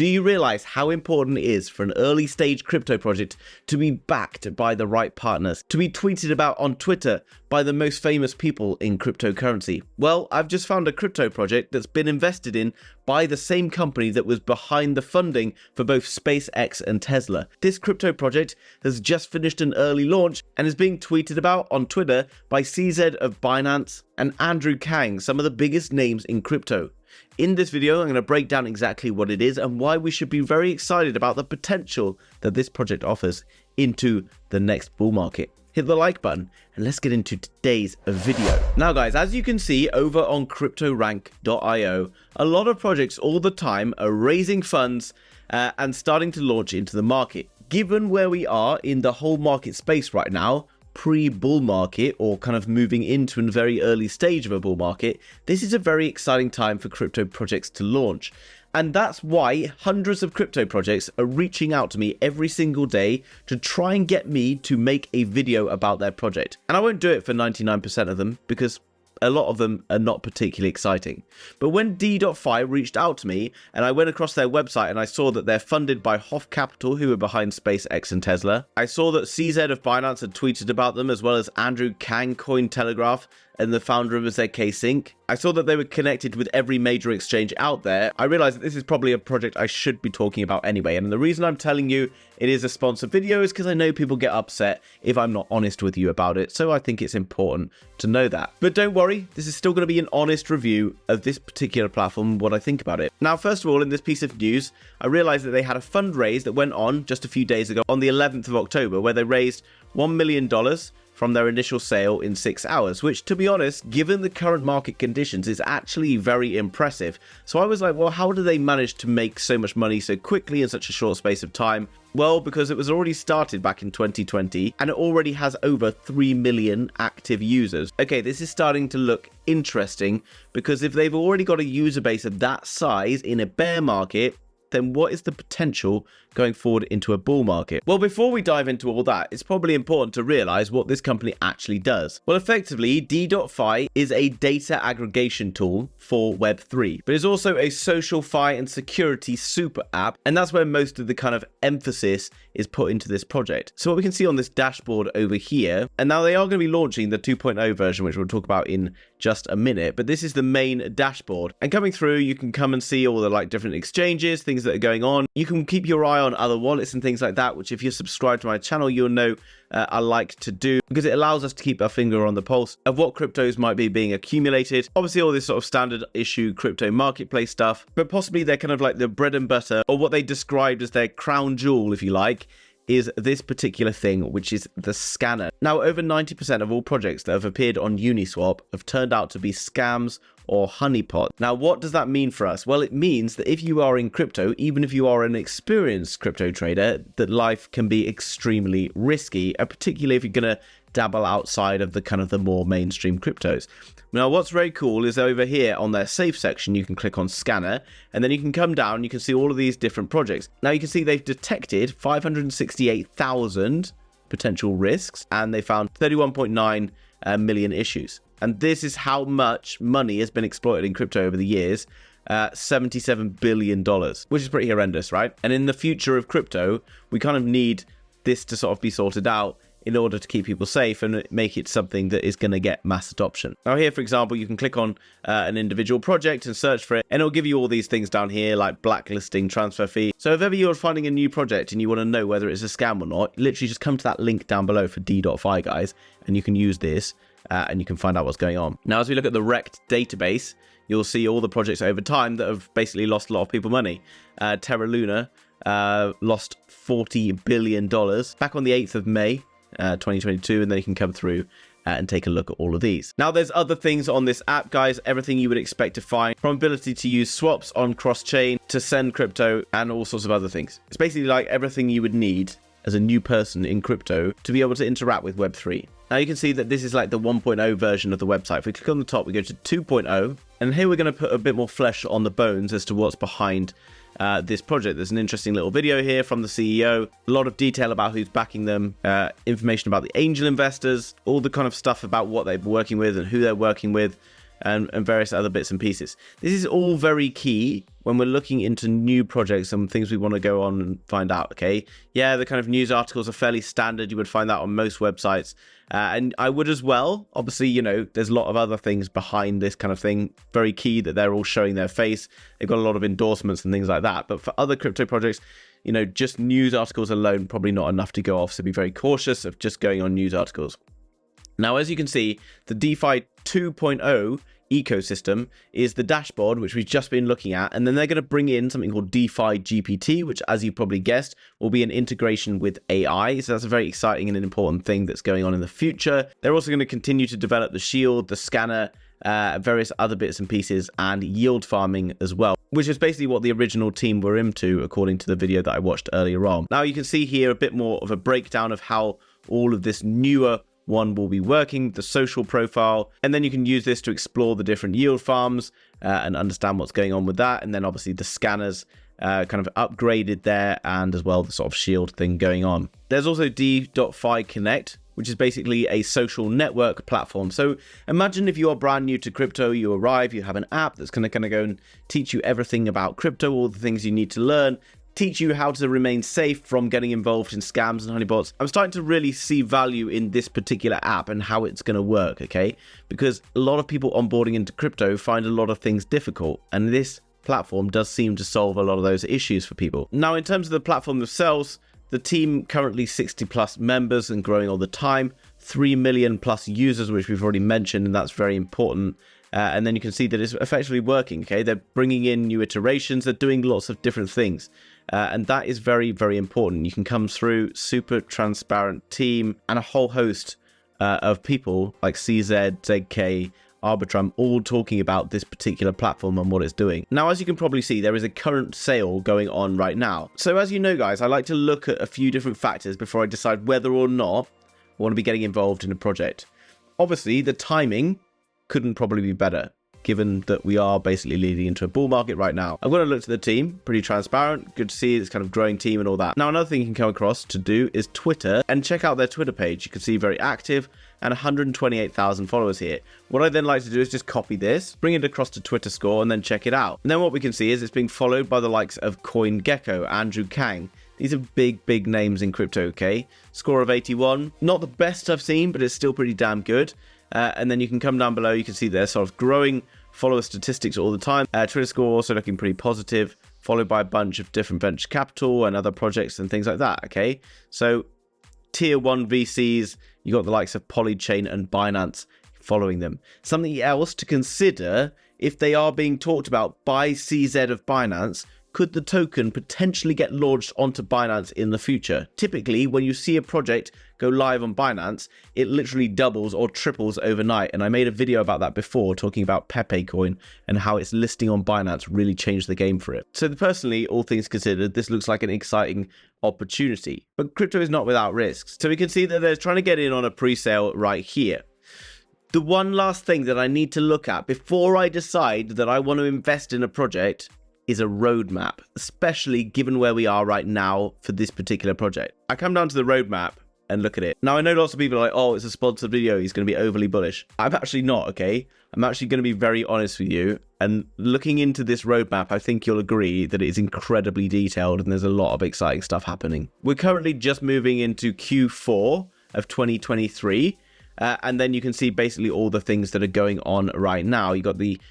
Do you realize how important it is for an early stage crypto project to be backed by the right partners, to be tweeted about on Twitter by the most famous people in cryptocurrency? Well, I've just found a crypto project that's been invested in by the same company that was behind the funding for both SpaceX and Tesla. This crypto project has just finished an early launch and is being tweeted about on Twitter by CZ of Binance and Andrew Kang, some of the biggest names in crypto. In this video, I'm going to break down exactly what it is and why we should be very excited about the potential that this project offers into the next bull market. Hit the like button and let's get into today's video. Now guys, as you can see over on cryptorank.io, a lot of projects all the time are raising funds and starting to launch into the market. Given where we are in the whole market space right now, pre-bull market or kind of moving into a very early stage of a bull market, this is a very exciting time for crypto projects to launch. And that's why hundreds of crypto projects are reaching out to me every single day to try and get me to make a video about their project. And I won't do it for 99% of them because a lot of them are not particularly exciting. But when De.fi reached out to me and I went across their website and I saw that they're funded by Hoff Capital, who are behind SpaceX and Tesla. I saw that CZ of Binance had tweeted about them, as well as Andrew Kang, Cointelegraph, and the founder of ZK Sync. I saw that they were connected with every major exchange out there. I realized that this is probably a project I should be talking about anyway. And the reason I'm telling you it is a sponsored video is because I know people get upset if I'm not honest with you about it. So I think it's important to know that. But don't worry, this is still going to be an honest review of this particular platform, what I think about it. Now, first of all, in this piece of news, I realized that they had a fundraise that went on just a few days ago on the 11th of October, where they raised $1 million from their initial sale in 6 hours, which, to be honest, given the current market conditions, is actually very impressive. So I was like, well, how do they manage to make so much money so quickly in such a short space of time? Well, because it was already started back in 2020 and it already has over 3 million active users. Okay, this is starting to look interesting because if they've already got a user base of that size in a bear market, then what is the potential going forward into a bull market? Well, before we dive into all that, it's probably important to realize what this company actually does. Well, effectively, De.fi is a data aggregation tool for Web3, but it's also a social fi and security super app, and that's where most of the kind of emphasis is put into this project. So what we can see on this dashboard over here, and now they are going to be launching the 2.0 version, which we'll talk about in just a minute, but this is the main dashboard. And coming through, you can come and see all the like different exchanges, things that are going on. You can keep your eye on other wallets and things like that, which if you're subscribed to my channel, you'll know I like to do, because it allows us to keep our finger on the pulse of what cryptos might be being accumulated. Obviously, all this sort of standard issue crypto marketplace stuff, but possibly they're kind of like the bread and butter, or what they described as their crown jewel, if you like, is this particular thing, which is the scanner. Now, over 90% of all projects that have appeared on Uniswap have turned out to be scams or honeypots. Now, what does that mean for us? Well, it means that if you are in crypto, even if you are an experienced crypto trader, that life can be extremely risky, particularly if you're going to dabble outside of the kind of the more mainstream cryptos. Now, what's very cool is over here on their safe section, you can click on scanner, and then you can come down, you can see all of these different projects. Now, you can see they've detected 568,000 potential risks, and they found 31.9 million issues. And this is how much money has been exploited in crypto over the years. $77 billion, which is pretty horrendous, right? And in the future of crypto, we kind of need this to sort of be sorted out in order to keep people safe and make it something that is going to get mass adoption. Now here, for example, you can click on an individual project and search for it, and it'll give you all these things down here like blacklisting, transfer fee. So if ever you're finding a new project and you want to know whether it's a scam or not, literally just come to that link down below for De.fi, guys, and you can use this and you can find out what's going on. Now, as we look at the Rect database, you'll see all the projects over time that have basically lost a lot of people money. Terra Luna lost $40 billion back on the 8th of May, 2022, and then you can come through and take a look at all of these. Now, there's other things on this app, guys, everything you would expect to find, from ability to use swaps on cross-chain to send crypto and all sorts of other things. It's basically like everything you would need as a new person in crypto to be able to interact with Web3. Now you can see that this is like the 1.0 version of the website. If we click on the top, we go to 2.0, and here we're going to put a bit more flesh on the bones as to what's behind this project. There's an interesting little video here from the CEO, a lot of detail about who's backing them, information about the angel investors, all the kind of stuff about what they're working with and who they're working with, and various other bits and pieces. This is all very key when we're looking into new projects and things we want to go on and find out, okay? Yeah, the kind of news articles are fairly standard. You would find that on most websites. And I would as well. Obviously, you know, there's a lot of other things behind this kind of thing. Very key that they're all showing their face. They've got a lot of endorsements and things like that. But for other crypto projects, you know, just news articles alone, probably not enough to go off. So be very cautious of just going on news articles. Now, as you can see, the DeFi 2.0 ecosystem is the dashboard, which we've just been looking at. And then they're going to bring in something called DeFi GPT, which, as you probably guessed, will be an integration with AI. So that's a very exciting and an important thing that's going on in the future. They're also going to continue to develop the shield, the scanner, various other bits and pieces, and yield farming as well, which is basically what the original team were into, according to the video that I watched earlier on. Now you can see here a bit more of a breakdown of how all of this newer one will be working, the social profile, and then you can use this to explore the different yield farms and understand what's going on with that. And then obviously the scanners kind of upgraded there, and as well the sort of shield thing going on. There's also De.fi Connect, which is basically a social network platform. So imagine if you are brand new to crypto, you arrive, you have an app that's going to go and teach you everything about crypto, all the things you need to learn, teach you how to remain safe from getting involved in scams and honeypots. I'm starting to really see value in this particular app and how it's going to work, okay? Because a lot of people onboarding into crypto find a lot of things difficult, and this platform does seem to solve a lot of those issues for people. Now, in terms of the platform themselves, the team currently 60 plus members and growing all the time, 3 million plus users, which we've already mentioned, and that's very important. And then you can see that it's effectively working, okay? They're bringing in new iterations, they're doing lots of different things. And that is very, very important. You can come through, super transparent team, and a whole host of people like CZ, ZK, Arbitrum, all talking about this particular platform and what it's doing. Now, as you can probably see, there is a current sale going on right now. So as you know, guys, I like to look at a few different factors before I decide whether or not I want to be getting involved in a project. Obviously, the timing couldn't probably be better, given that we are basically leading into a bull market right now. I'm going to look to the team, pretty transparent, good to see it's kind of growing team and all that. Now, another thing you can come across to do is Twitter, and check out their Twitter page. You can see very active and 128,000 followers here. What I then like to do is just copy this, bring it across to Twitter Score, and then check it out. And then what we can see is it's being followed by the likes of CoinGecko, Andrew Kang. These are big, big names in crypto, okay? Score of 81, not the best I've seen, but it's still pretty damn good. And then you can come down below, you can see they're sort of growing follower statistics all the time. Twitter Score also looking pretty positive, followed by a bunch of different venture capital and other projects and things like that, okay? So tier 1 VCs, you got the likes of Polychain and Binance following them. Something else to consider, if they are being talked about by CZ of Binance, could the token potentially get launched onto Binance in the future? Typically, when you see a project go live on Binance, it literally doubles or triples overnight. And I made a video about that before, talking about Pepe Coin and how its listing on Binance really changed the game for it. So personally, all things considered, this looks like an exciting opportunity. But crypto is not without risks. So we can see that they're trying to get in on a pre-sale right here. The one last thing that I need to look at before I decide that I want to invest in a project is a roadmap, especially given where we are right now for this particular project. I come down to the roadmap and look at it. Now, I know lots of people are like, oh, it's a sponsored video, he's going to be overly bullish. I'm actually not, okay? I'm actually going to be very honest with you. And looking into this roadmap, I think you'll agree that it is incredibly detailed and there's a lot of exciting stuff happening. We're currently just moving into Q4 of 2023. And then you can see basically all the things that are going on right now. You got the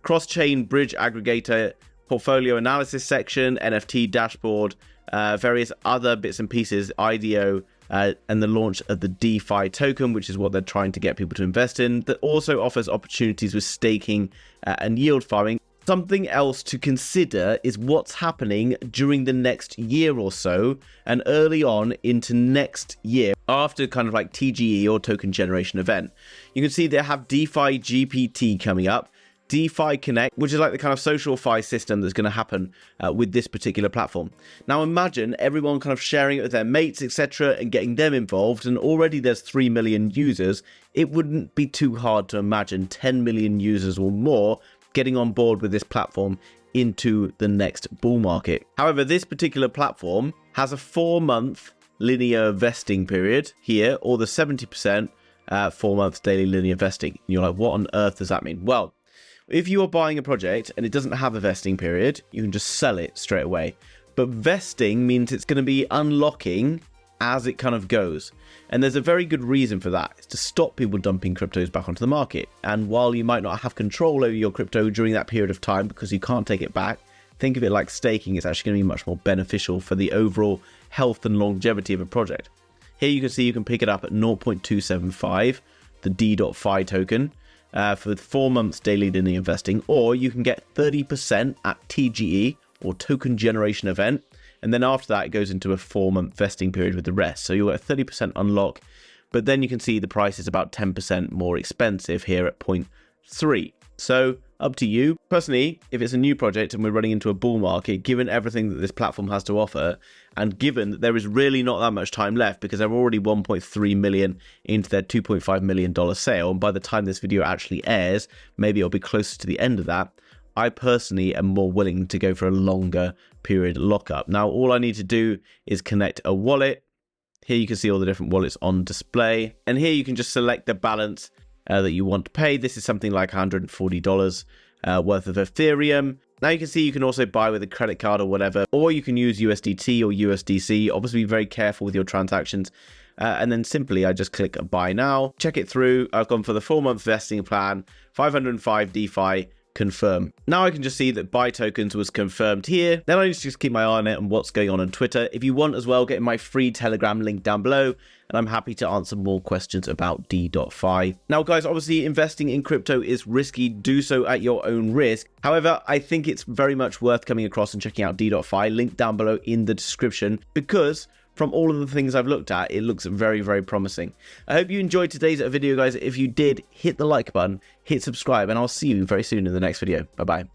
cross-chain bridge aggregator, portfolio analysis section, NFT dashboard, various other bits and pieces, IDO, and the launch of the DeFi token, which is what they're trying to get people to invest in. That also offers opportunities with staking and yield farming. Something else to consider is what's happening during the next year or so and early on into next year after kind of like TGE or token generation event. You can see they have DeFi GPT coming up. De.fi Connect, which is like the kind of social fi system that's going to happen with this particular platform. Now imagine everyone kind of sharing it with their mates, etc., and getting them involved, and already there's 3 million users. It wouldn't be too hard to imagine 10 million users or more getting on board with this platform into the next bull market. However, this particular platform has a 4-month linear vesting period here, or the 70%, 4 months daily linear vesting. And you're like, what on earth does that mean? Well, if you are buying a project and it doesn't have a vesting period, you can just sell it straight away. But vesting means it's going to be unlocking as it kind of goes. And there's a very good reason for that. It's to stop people dumping cryptos back onto the market. And while you might not have control over your crypto during that period of time because you can't take it back, think of it like staking. It's actually going to be much more beneficial for the overall health and longevity of a project. Here you can see you can pick it up at 0.275, the De.fi token, for 4 months daily linear investing, or you can get 30% at TGE, or token generation event, and then after that it goes into a 4-month vesting period with the rest. So you'll get a 30% unlock, but then you can see the price is about 10% more expensive here at 0.3. So up to you. Personally, if it's a new project and we're running into a bull market, given everything that this platform has to offer, and given that there is really not that much time left because they're already 1.3 million into their $2.5 million sale, and by the time this video actually airs, maybe it'll be closer to the end of that, I personally am more willing to go for a longer period lockup. Now, all I need to do is connect a wallet. Here you can see all the different wallets on display, and here you can just select the balance that you want to pay. This is something like $140 worth of Ethereum. Now you can see you can also buy with a credit card or whatever, or you can use USDT or USDC. Obviously be very careful with your transactions. And then simply I just click buy now, check it through. I've gone for the 4-month vesting plan, 505 DeFi, confirm. Now I can just see that buy tokens was confirmed here. Then I need to just keep my eye on it and what's going on Twitter. If you want as well, get my free Telegram link down below, and I'm happy to answer more questions about De.fi. Now guys, obviously investing in crypto is risky. Do so at your own risk. However, I think it's very much worth coming across and checking out De.fi, link down below in the description, because from all of the things I've looked at, it looks very, very promising. I hope you enjoyed today's video, guys. If you did, hit the like button, hit subscribe, and I'll see you very soon in the next video. Bye-bye.